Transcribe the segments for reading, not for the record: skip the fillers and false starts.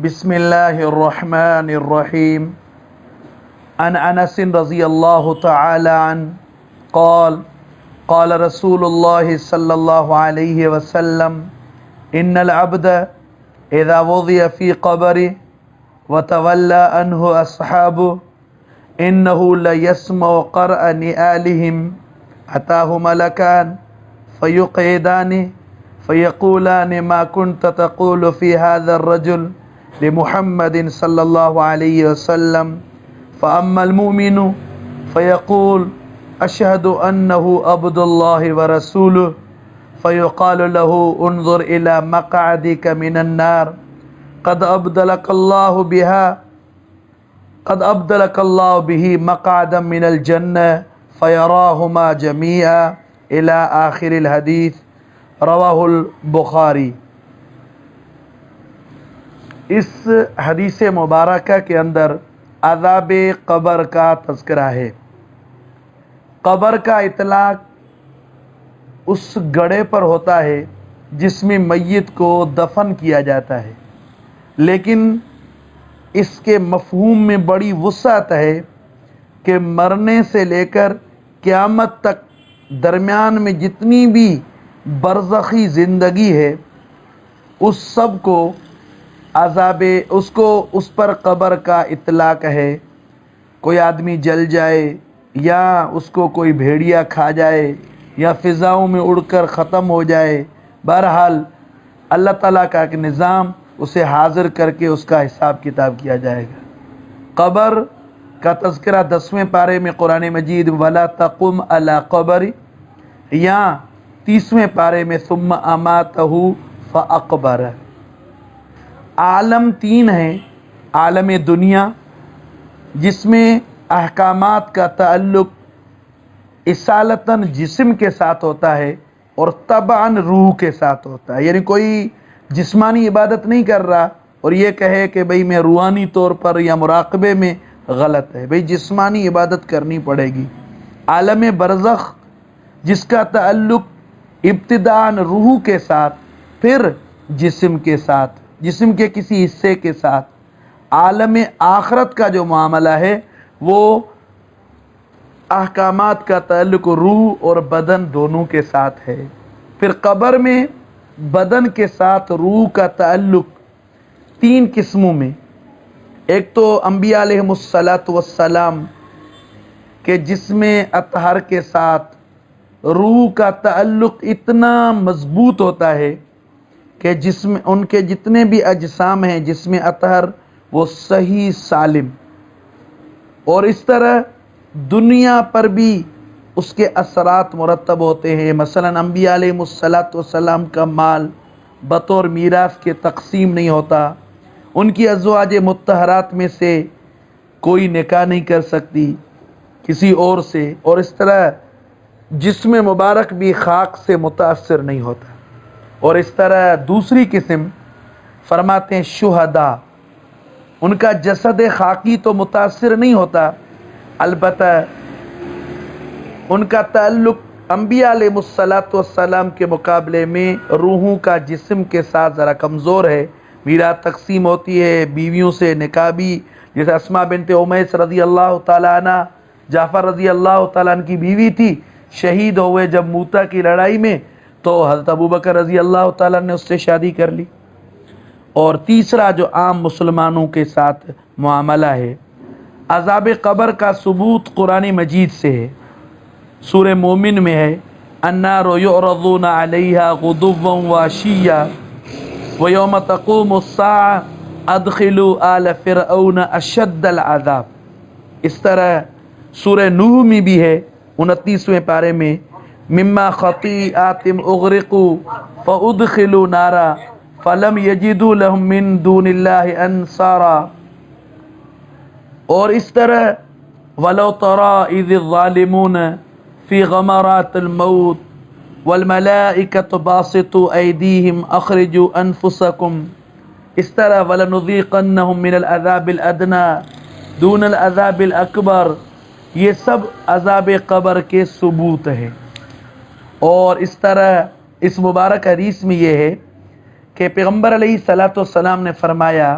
بسم اللہ الرحمن الرحیم عن انس رضی اللہ تعالی عنہ قال قال رسول اللہ صلی اللہ علیہ وسلم ان العبد اذا وضع في قبره وتولى عنه اصحابه انه ليسمع قرأ نعالهم اتاه ملكان فيقعدانه فيقولان ما كنت تقول في هذا الرجل لمحمد صلی اللہ علیہ وسلم فأما المؤمن فيقول أشهد أنه عبد الله ورسوله فيقال له انظر إلى مقعدك من النار قد أبدلك الله به مقعدا من الجنة فيراهما جميعا إلى آخر الحديث رواه البخاری۔ اس حدیث مبارکہ کے اندر عذاب قبر کا تذکرہ ہے۔ قبر کا اطلاق اس گڑھے پر ہوتا ہے جس میں میت کو دفن کیا جاتا ہے، لیکن اس کے مفہوم میں بڑی وسعت ہے کہ مرنے سے لے کر قیامت تک درمیان میں جتنی بھی برزخی زندگی ہے اس سب کو اس پر قبر کا اطلاق ہے۔ کوئی آدمی جل جائے یا اس کو کوئی بھیڑیا کھا جائے یا فضاؤں میں اڑ کر ختم ہو جائے، بہرحال اللہ تعالیٰ کا ایک نظام، اسے حاضر کر کے اس کا حساب کتاب کیا جائے گا۔ قبر کا تذکرہ 10ویں پارے میں قرآن مجید وَلَا تَقُمْ عَلَىٰ قَبْرِ یا 30ویں پارے میں ثُمَّ أَمَاتَهُ فَأَقْبَرَهُ۔ عالم 3 ہیں۔ عالم دنیا جس میں احکامات کا تعلق اصالتاً جسم کے ساتھ ہوتا ہے اور طبعاً روح کے ساتھ ہوتا ہے، یعنی کوئی جسمانی عبادت نہیں کر رہا اور یہ کہے کہ بھئی میں روحانی طور پر یا مراقبے میں غلط ہے، بھئی جسمانی عبادت کرنی پڑے گی۔ عالم برزخ جس کا تعلق ابتداءً روح کے ساتھ پھر جسم کے ساتھ، جسم کے کسی حصے کے ساتھ۔ عالم آخرت کا جو معاملہ ہے وہ احکامات کا تعلق روح اور بدن دونوں کے ساتھ ہے۔ پھر قبر میں بدن کے ساتھ روح کا تعلق 3 قسموں میں، ایک تو انبیاء علیہم السلام کہ جس میں اطہر کے ساتھ روح کا تعلق اتنا مضبوط ہوتا ہے کہ جسم ان کے جتنے بھی اجسام ہیں جس میں اطہر وہ صحیح سالم، اور اس طرح دنیا پر بھی اس کے اثرات مرتب ہوتے ہیں۔ مثلا انبیاء علیہم السلام کا مال بطور میراث کے تقسیم نہیں ہوتا، ان کی ازواج مطہرات میں سے کوئی نکاح نہیں کر سکتی کسی اور سے، اور اس طرح جسم مبارک بھی خاک سے متاثر نہیں ہوتا۔ اور اس طرح دوسری قسم فرماتے ہیں شہداء، ان کا جسد خاکی تو متاثر نہیں ہوتا، البتہ ان کا تعلق انبیاء علیہ السلام کے مقابلے میں روحوں کا جسم کے ساتھ ذرا کمزور ہے۔ میراث تقسیم ہوتی ہے، بیویوں سے نکاح بھی، جیسے اسماء بنت امیس رضی اللہ تعالیٰ عنہ جعفر رضی اللہ تعالیٰ عنہ کی بیوی تھی، شہید ہوئے جب موتا کی لڑائی میں تو حضرت ابوبکر رضی اللہ تعالیٰ نے اس سے شادی کر لی۔ اور تیسرا جو عام مسلمانوں کے ساتھ معاملہ ہے، عذاب قبر کا ثبوت قرآن مجید سے ہے۔ سورہ مومن میں ہے النار یعرضون علیہا غدوا وعشیا ویوم تقوم الساعة ادخلوا آل فرعون اشد العذاب۔ اس طرح سورہ نوح میں بھی ہے 29ویں پارے میں مما خطیئاتہم اغرقوا فادخلوا نارا فلم یجدوا لهم من دون اللہ انصارا۔ اور اس طرح ولو تری اذ الظالمون فی غمرات الموت والملائکۃ باسطوا ایدیہم اخرجوا انفسکم۔ اس طرح ولنذیقنہم من العذاب الادنی دون العذاب الاکبر۔ یہ سب عذاب قبر کے ثبوت ہیں۔ اور اس طرح اس مبارک حدیث میں یہ ہے کہ پیغمبر علیہ الصلوۃ والسلام نے فرمایا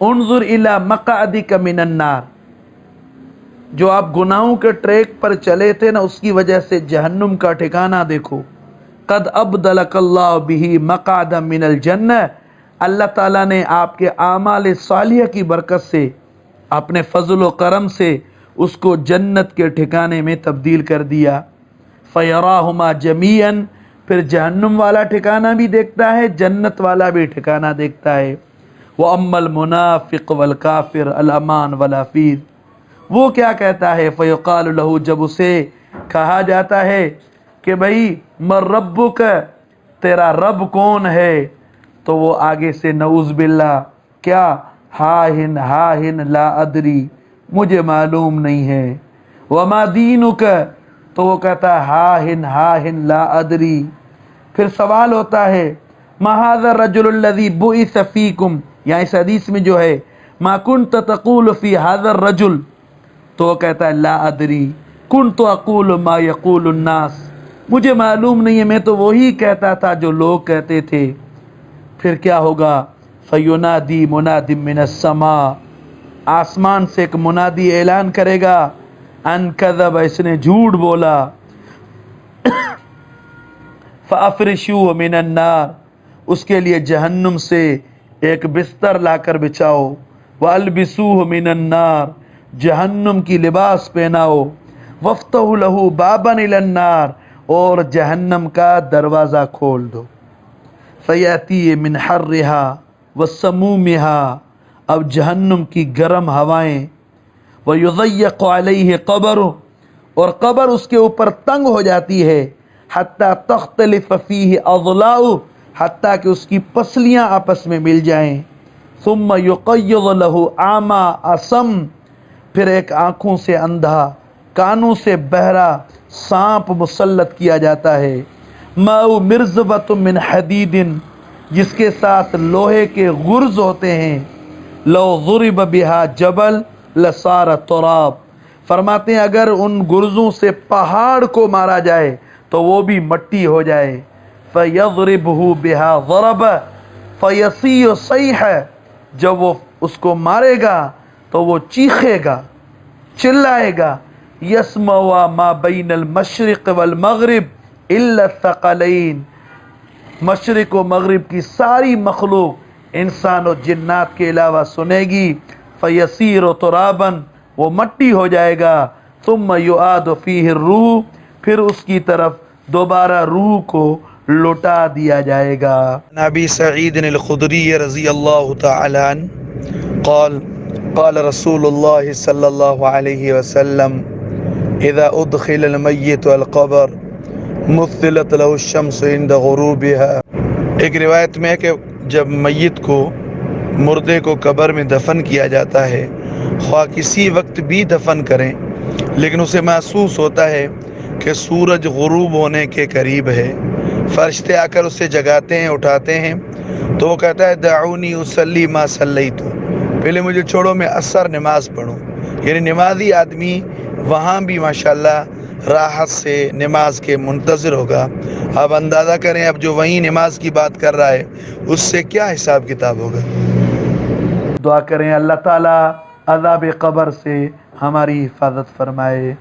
انظر الی مقعدک من النار، جو آپ گناہوں کے ٹریک پر چلے تھے نا، اس کی وجہ سے جہنم کا ٹھکانہ دیکھو. قد ابدلک اللہ بہ مقعدا من الجنہ، اللہ تعالیٰ نے آپ کے اعمال صالحہ کی برکت سے، اپنے فضل و کرم سے اس کو جنت کے ٹھکانے میں تبدیل کر دیا. فیراہما جمیعا، پھر جہنم والا ٹھکانہ بھی دیکھتا ہے، جنت والا بھی ٹھکانہ دیکھتا ہے. وَأَمَّا الْمُنَافِقُ وَالْكَافِرُ الْأَمَانُ وَالْعَفِيرُ، وہ کیا کہتا ہے؟ فَيُقَالُ لَهُ، جب اسے کہا جاتا ہے کہ بھئی مَن رَبُّكَ، تیرا رب کون ہے، تو وہ آگے سے نعوذ باللہ کیا، ہاہن ہاہن لا ادری، مجھے معلوم نہیں ہے. وَمَا دِينُكَ، تو وہ کہتا ہے ہاہن ہاہن لا ادری. پھر سوال ہوتا ہے ما هذا الرجل الذي بعث فيكم، یا اس حدیث میں جو ہے ما كنت تقول في هذا الرجل، تو وہ کہتا ہے لا ادری كنت اقول ما يقول الناس، مجھے معلوم نہیں ہے، میں تو وہی کہتا تھا جو لوگ کہتے تھے. پھر کیا ہوگا؟ فَيُنَادِي مُنَادٍ مِّنَ السَّمَاءِ، آسمان سے ایک منادی اعلان کرے گا، ان کذب، اس نے جھوٹ بولا. فَأَفْرِشُوهُ مِنَ النَّارِ، اس کے لیے جہنم سے ایک بستر لا کر بچھاؤ. وَأَلْبِسُوهُ مِنَ النَّارِ، جہنم کی لباس پہناؤ. وَافْتَحُوا لَهُ بَابًا إِلَى النَّارِ، اور جہنم کا دروازہ کھول دو. فَيَأْتِي مِنْ حَرِّهَا وَسَمُومِهَا، اب جہنم کی گرم ہوائیں. وَيُضَيَّقُ عَلَيْهِ قَبْرُ، اور قبر اس کے اوپر تنگ ہو جاتی ہے. حَتَّى تَخْتَلِفَ فِيهِ أَضْلَاعُهُ، حتیٰ کہ اس کی پسلیاں آپس میں مل جائیں. ثُمَّ يُقَيِّضُ لَهُ أَعْمَى أَصَمَّ، پھر ایک آنکھوں سے اندھا، کانوں سے بہرا سانپ مسلط کیا جاتا ہے. مَعُ مِرْزَبَةٌ مِّنْ حَدِيدٍ، جس کے ساتھ لوہے کے غرز ہوتے ہیں. لَوْ ضُرِبَ بِهَا جَبَلٌ لَصَارَ تُرَابٌ، فرماتے ہیں اگر ان گرزوں سے پہاڑ کو مارا جائے تو وہ بھی مٹی ہو جائے. فَيَضْرِبُهُ بِهَا ضَرَبًا فَيَصِيحُ صَيْحَةً، جب وہ اس کو مارے گا تو وہ چیخے گا، چلائے گا. يَسْمَعُ مَا بَيْنَ الْمَشْرِقِ وَالْمَغْرِبِ إِلَّا الثَّقَلَيْنِ، مشرق و مغرب کی ساری مخلوق انسان و جنات کے علاوہ سنے گی. فَيَصِيرُ تُرَابًا، وہ مٹی ہو جائے گا. ثُمَّ يُعَادُ فِيهِ الرُّوحُ، پھر اس کی طرف دوبارہ روح کو لوٹا دیا جائے گا. ابی سعید الخدری رضی اللہ تعالی عنہ قال قال رسول اللہ صلی اللہ علیہ وسلم اذا ادخل المیت القبر مثلت له الشمس عند غروبها. ایک روایت میں ہے کہ جب میت کو، مردے کو قبر میں دفن کیا جاتا ہے، خواہ کسی وقت بھی دفن کریں، لیکن اسے محسوس ہوتا ہے کہ سورج غروب ہونے کے قریب ہے، فرشتے آ کر اسے جگاتے ہیں، اٹھاتے ہیں، تو وہ کہتا ہے دعونی اصلی ما صلیت، پہلے مجھے چھوڑو میں عصر نماز پڑھوں. یعنی نمازی آدمی وہاں بھی ماشاءاللہ راحت سے نماز کے منتظر ہوگا. اب اندازہ کریں اب جو وہیں نماز کی بات کر رہا ہے اس سے کیا حساب کتاب ہوگا. دعا کریں اللہ تعالیٰ عذاب قبر سے ہماری حفاظت فرمائے.